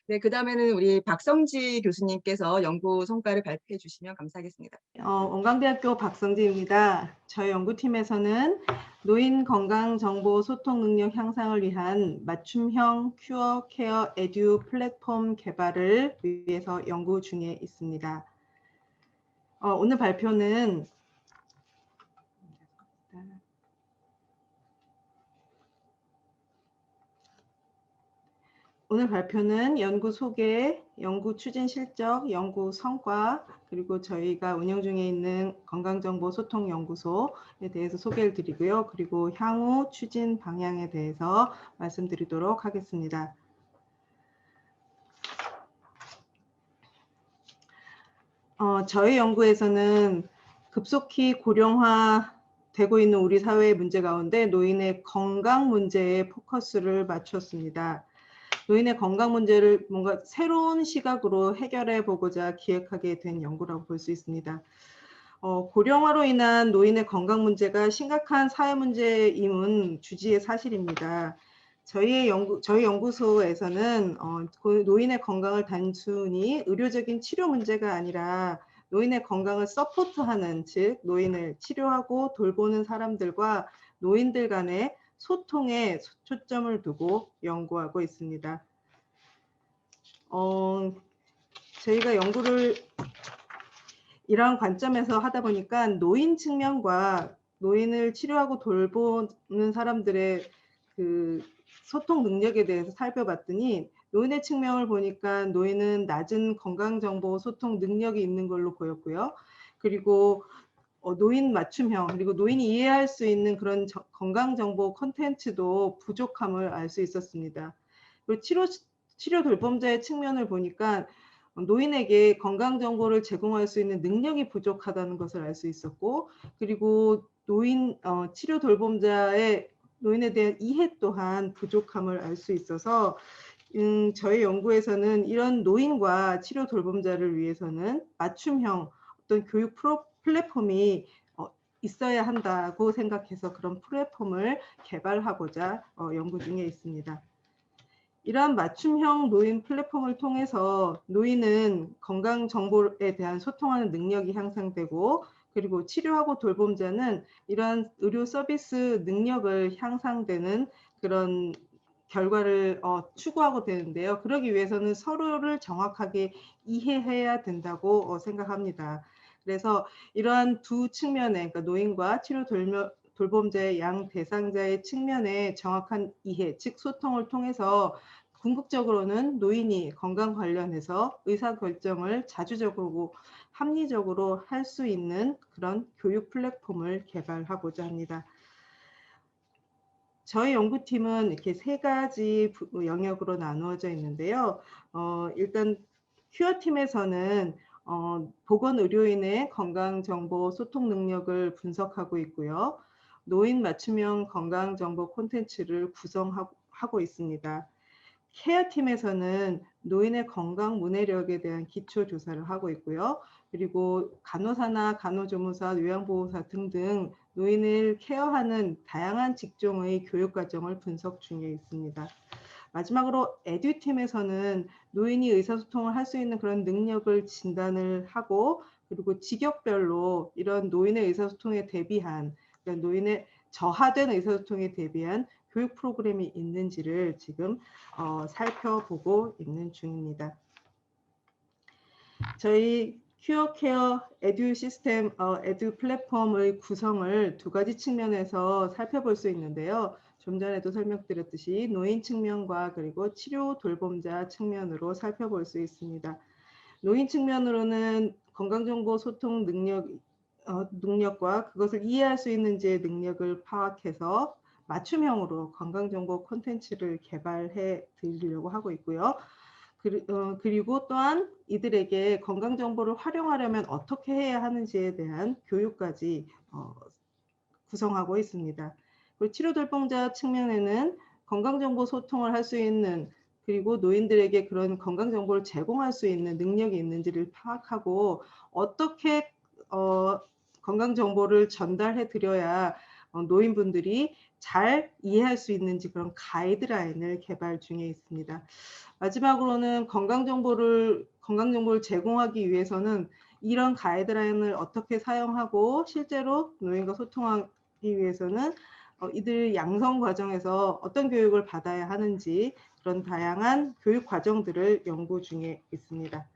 네, 그다음에는 우리 박성지 교수님께서 연구 성과를 발표해 주시면 감사하겠습니다. 원광대학교 박성지입니다. 저희 연구팀에서는 노인 건강 정보 소통 능력 향상을 위한 맞춤형 큐어 케어 에듀 플랫폼 개발을 위해서 연구 중에 있습니다. 오늘 발표는 연구 소개, 연구 추진 실적, 연구 성과, 그리고 저희가 운영 중에 있는 건강정보소통연구소에 대해서 소개를 드리고요. 그리고 향후 추진 방향에 대해서 말씀드리도록 하겠습니다. 저희 연구에서는 급속히 고령화되고 있는 우리 사회의 문제 가운데 노인의 건강 문제에 포커스를 맞췄습니다. 노인의 건강 문제를 뭔가 새로운 시각으로 해결해 보고자 기획하게 된 연구라고 볼 수 있습니다. 고령화로 인한 노인의 건강 문제가 심각한 사회 문제임은 주지의 사실입니다. 저희 연구소에서는 노인의 건강을 단순히 의료적인 치료 문제가 아니라 노인의 건강을 서포트하는, 즉 노인을 치료하고 돌보는 사람들과 노인들 간의 소통에 초점을 두고 연구하고 있습니다. 저희가 연구를 이러한 관점에서 하다 보니까 노인 측면과 노인을 치료하고 돌보는 사람들의 그 소통 능력에 대해서 살펴봤더니 노인의 측면을 보니까 노인은 낮은 건강정보 소통 능력이 있는 걸로 보였고요. 그리고 노인 맞춤형, 그리고 노인이 이해할 수 있는 그런 건강정보 콘텐츠도 부족함을 알 수 있었습니다. 그리고 치료 돌봄자의 측면을 보니까 노인에게 건강정보를 제공할 수 있는 능력이 부족하다는 것을 알 수 있었고, 그리고 치료 돌봄자의 노인에 대한 이해 또한 부족함을 알 수 있어서 저희 연구에서는 이런 노인과 치료 돌봄자를 위해서는 맞춤형 어떤 교육 플랫폼이 있어야 한다고 생각해서 그런 플랫폼을 개발하고자 연구 중에 있습니다. 이러한 맞춤형 노인 플랫폼을 통해서 노인은 건강 정보에 대한 소통하는 능력이 향상되고, 그리고 치료하고 돌봄자는 이러한 의료 서비스 능력을 향상되는 그런 결과를 추구하고 되는데요. 그러기 위해서는 서로를 정확하게 이해해야 된다고 생각합니다. 그래서 이러한 두 측면의, 그러니까 노인과 치료 돌봄자의 양 대상자의 측면의 정확한 이해, 즉 소통을 통해서 궁극적으로는 노인이 건강 관련해서 의사결정을 자주적으로 합리적으로 할 수 있는 그런 교육 플랫폼을 개발하고자 합니다. 저희 연구팀은 이렇게 세 가지 영역으로 나누어져 있는데요. 일단 큐어팀에서는 보건의료인의 건강정보 소통 능력을 분석하고 있고요. 노인 맞춤형 건강정보 콘텐츠를 구성하고 있습니다. 케어팀에서는 노인의 건강 문해력에 대한 기초 조사를 하고 있고요. 그리고 간호사나 간호조무사, 요양보호사 등등 노인을 케어하는 다양한 직종의 교육 과정을 분석 중에 있습니다. 마지막으로 에듀팀에서는 노인이 의사소통을 할 수 있는 그런 능력을 진단을 하고, 그리고 직역별로 이런 노인의 의사소통에 대비한, 그러니까 노인의 저하된 의사소통에 대비한 교육 프로그램이 있는지를 지금 살펴보고 있는 중입니다. 저희 큐어케어 에듀 시스템, 에듀 플랫폼의 구성을 두 가지 측면에서 살펴볼 수 있는데요. 좀 전에도 설명드렸듯이 노인 측면과 그리고 치료 돌봄자 측면으로 살펴볼 수 있습니다. 노인 측면으로는 건강정보 소통 능력과 그것을 이해할 수 있는지의 능력을 파악해서 맞춤형으로 건강정보 콘텐츠를 개발해 드리려고 하고 있고요. 그리고 또한 이들에게 건강정보를 활용하려면 어떻게 해야 하는지에 대한 교육까지 구성하고 있습니다. 그리고 치료돌봄자 측면에는 건강정보 소통을 할 수 있는, 그리고 노인들에게 그런 건강정보를 제공할 수 있는 능력이 있는지를 파악하고 어떻게 건강정보를 전달해 드려야 노인분들이 잘 이해할 수 있는지 그런 가이드라인을 개발 중에 있습니다. 마지막으로는 건강정보를 제공하기 위해서는 이런 가이드라인을 어떻게 사용하고 실제로 노인과 소통하기 위해서는 이들 양성 과정에서 어떤 교육을 받아야 하는지 그런 다양한 교육 과정들을 연구 중에 있습니다.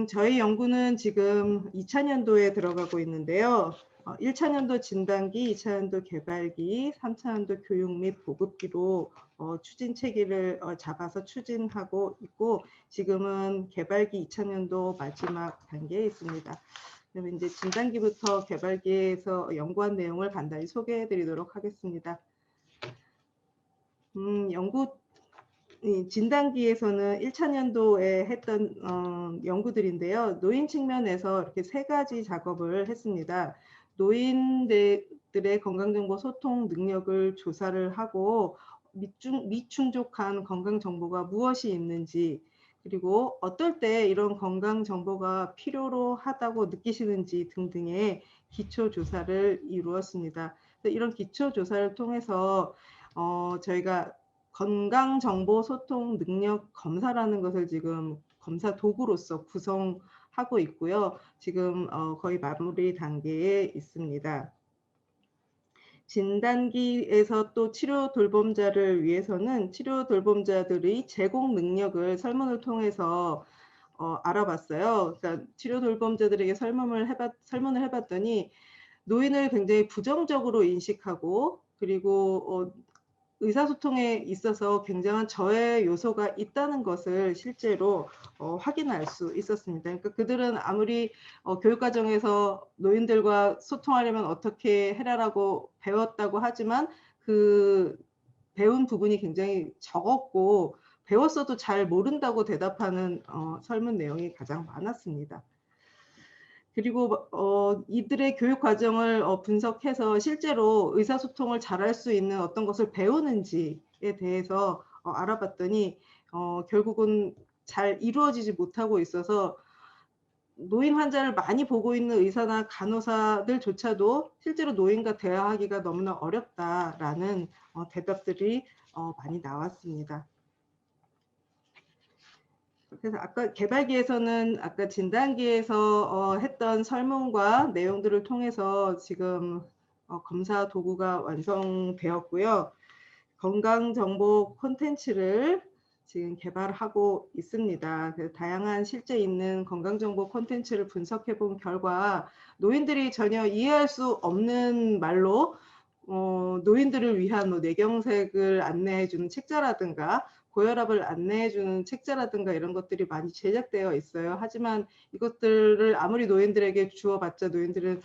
저희 연구는 지금 2차 년도에 들어가고 있는데요. 1차 년도 진단기, 2차 년도 개발기, 3차 년도 교육 및 보급기로 추진 체계를 잡아서 추진하고 있고, 지금은 개발기 2차 년도 마지막 단계에 있습니다. 그러면 이제 진단기부터 개발기에서 연구한 내용을 간단히 소개해 드리도록 하겠습니다. 연구 진단기에서는 1차 년도에 했던 연구들인데요. 노인 측면에서 이렇게 3가지 작업을 했습니다. 노인들의 건강정보 소통 능력을 조사를 하고 미충족한 건강정보가 무엇이 있는지, 그리고 어떨 때 이런 건강정보가 필요로 하다고 느끼시는지 등등의 기초조사를 이루었습니다. 이런 기초조사를 통해서 저희가 건강정보소통 능력 검사라는 것을 지금 검사 도구로서 구성하고 있고요. 지금 거의 마무리 단계에 있습니다. 진단기에서 또 치료 돌봄자를 위해서는 치료 돌봄자들의 제공 능력을 설문을 통해서 알아봤어요. 그러니까 치료 돌봄자들에게 설문을 해봤더니 노인을 굉장히 부정적으로 인식하고, 그리고 의사소통에 있어서 굉장한 저해 요소가 있다는 것을 실제로 확인할 수 있었습니다. 그러니까 그들은 아무리 교육과정에서 노인들과 소통하려면 어떻게 해라라고 배웠다고 하지만 그 배운 부분이 굉장히 적었고, 배웠어도 잘 모른다고 대답하는 설문 내용이 가장 많았습니다. 그리고 이들의 교육 과정을 분석해서 실제로 의사소통을 잘할 수 있는 어떤 것을 배우는지에 대해서 알아봤더니 결국은 잘 이루어지지 못하고 있어서 노인 환자를 많이 보고 있는 의사나 간호사들조차도 실제로 노인과 대화하기가 너무나 어렵다라는 대답들이 많이 나왔습니다. 그래서 아까 개발기에서는 아까 진단기에서 했던 설문과 내용들을 통해서 지금 검사 도구가 완성되었고요. 건강정보 콘텐츠를 지금 개발하고 있습니다. 다양한 실제 있는 건강정보 콘텐츠를 분석해 본 결과 노인들이 전혀 이해할 수 없는 말로 노인들을 위한 뇌경색을 안내해 주는 책자라든가 고혈압을 안내해 주는 책자라든가 이런 것들이 많이 제작되어 있어요. 하지만 이것들을 아무리 노인들에게 주어봤자 노인들은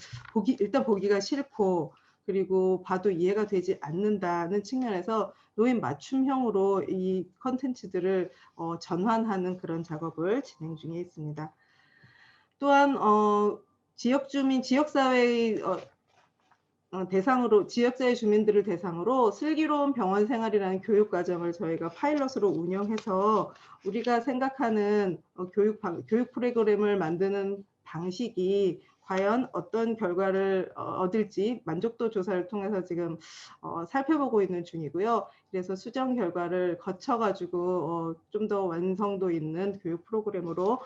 일단 보기가 싫고, 그리고 봐도 이해가 되지 않는다는 측면에서 노인 맞춤형으로 이 컨텐츠들을 전환하는 그런 작업을 진행 중에 있습니다. 또한 지역주민, 지역사회의 지역사회 주민들을 대상으로 슬기로운 병원 생활이라는 교육 과정을 저희가 파일럿으로 운영해서 우리가 생각하는 교육 프로그램을 만드는 방식이 과연 어떤 결과를 얻을지 만족도 조사를 통해서 지금 살펴보고 있는 중이고요. 그래서 수정 결과를 거쳐가지고 좀 더 완성도 있는 교육 프로그램으로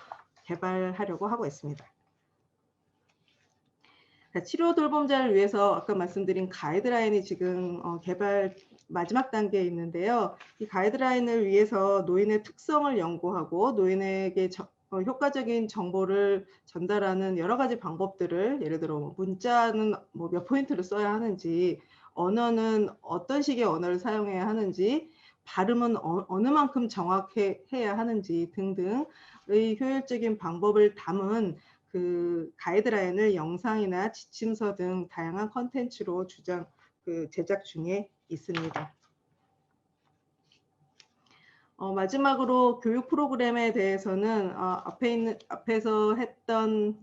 개발하려고 하고 있습니다. 치료 돌봄자를 위해서 아까 말씀드린 가이드라인이 지금 개발 마지막 단계에 있는데요. 이 가이드라인을 위해서 노인의 특성을 연구하고 노인에게 효과적인 정보를 전달하는 여러 가지 방법들을, 예를 들어 문자는 몇 포인트를 써야 하는지, 언어는 어떤 식의 언어를 사용해야 하는지, 발음은 어느 만큼 정확해야 하는지 등등의 효율적인 방법을 담은 그 가이드라인을 영상이나 지침서 등 다양한 컨텐츠로 제작 중에 있습니다. 마지막으로 교육 프로그램에 대해서는 앞에서 했던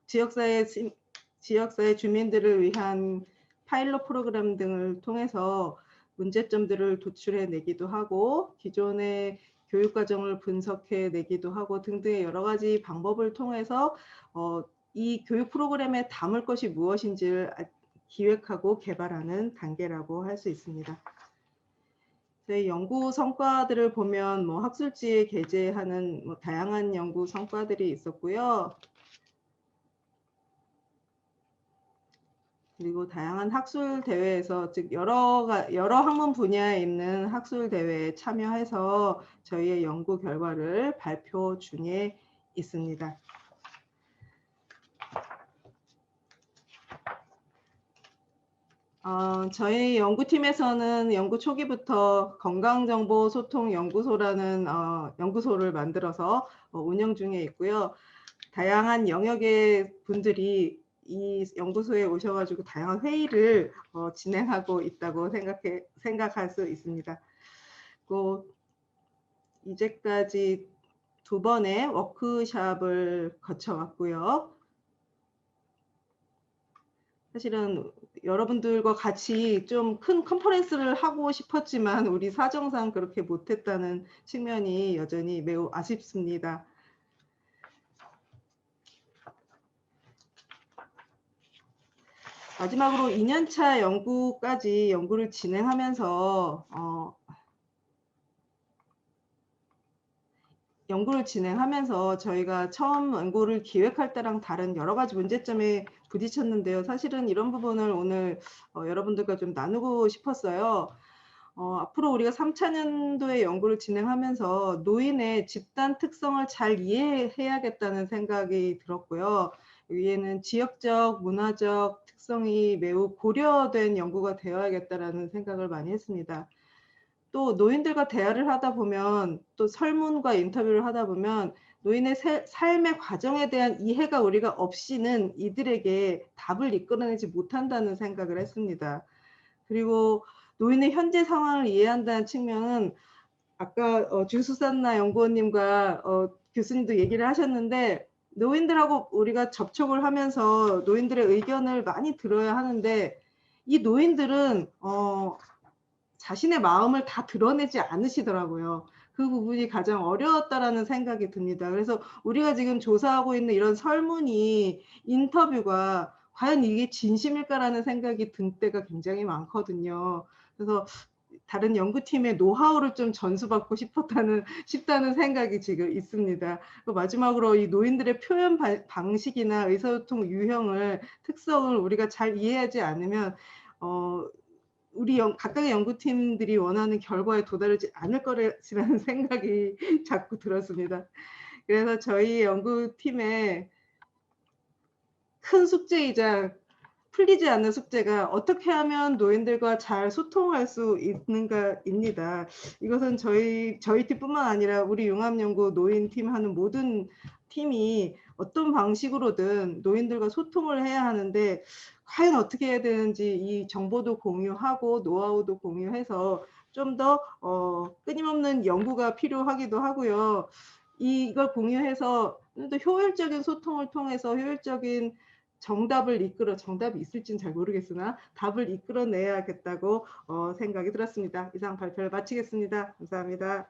지역사회 주민들을 위한 파일럿 프로그램 등을 통해서 문제점들을 도출해 내기도 하고, 기존의 교육과정을 분석해 내기도 하고 등등의 여러 가지 방법을 통해서 이 교육 프로그램에 담을 것이 무엇인지를 기획하고 개발하는 단계라고 할 수 있습니다. 저희 연구 성과들을 보면 뭐 학술지에 게재하는 뭐 다양한 연구 성과들이 있었고요. 그리고 다양한 학술 대회에서, 즉 여러 학문 분야에 있는 학술 대회에 참여해서 저희의 연구 결과를 발표 중에 있습니다. 저희 연구팀에서는 연구 초기부터 건강정보소통연구소라는 연구소를 만들어서 운영 중에 있고요. 다양한 영역의 분들이 이 연구소에 오셔가지고 다양한 회의를 진행하고 있다고 생각할 수 있습니다. 또 이제까지 2번의 워크숍을 거쳐왔고요. 사실은 여러분들과 같이 좀 큰 컨퍼런스를 하고 싶었지만 우리 사정상 그렇게 못했다는 측면이 여전히 매우 아쉽습니다. 마지막으로 2년차 연구를 진행하면서 저희가 처음 연구를 기획할 때랑 다른 여러 가지 문제점에 부딪혔는데요. 사실은 이런 부분을 오늘 여러분들과 좀 나누고 싶었어요. 앞으로 우리가 3차년도에 연구를 진행하면서 노인의 집단 특성을 잘 이해해야겠다는 생각이 들었고요. 여기에는 지역적, 문화적 특성이 매우 고려된 연구가 되어야겠다라는 생각을 많이 했습니다. 또 노인들과 대화를 하다 보면, 또 설문과 인터뷰를 하다 보면 노인의 삶의 과정에 대한 이해가 우리가 없이는 이들에게 답을 이끌어내지 못한다는 생각을 했습니다. 그리고 노인의 현재 상황을 이해한다는 측면은 아까 주수산나 연구원님과 교수님도 얘기를 하셨는데, 노인들하고 우리가 접촉을 하면서 노인들의 의견을 많이 들어야 하는데, 이 노인들은 자신의 마음을 다 드러내지 않으시더라고요. 그 부분이 가장 어려웠다라는 생각이 듭니다. 그래서 우리가 지금 조사하고 있는 이런 설문이, 인터뷰가 과연 이게 진심일까라는 생각이 들 때가 굉장히 많거든요. 그래서 다른 연구팀의 노하우를 좀 전수받고 싶다는 생각이 지금 있습니다. 마지막으로 이 노인들의 표현 방식이나 의사소통 유형을, 특성을 우리가 잘 이해하지 않으면 우리 각각의 연구팀들이 원하는 결과에 도달하지 않을 거라는 생각이 자꾸 들었습니다. 그래서 저희 연구팀의 큰 숙제이자 풀리지 않는 숙제가 어떻게 하면 노인들과 잘 소통할 수 있는가입니다. 이것은 저희 팀뿐만 아니라 우리 융합연구 노인팀 하는 모든 팀이 어떤 방식으로든 노인들과 소통을 해야 하는데, 과연 어떻게 해야 되는지 이 정보도 공유하고 노하우도 공유해서 좀 더 끊임없는 연구가 필요하기도 하고요. 이걸 공유해서 좀 더 효율적인 소통을 통해서 효율적인 정답이 있을지는 잘 모르겠으나 답을 이끌어내야겠다고 생각이 들었습니다. 이상 발표를 마치겠습니다. 감사합니다.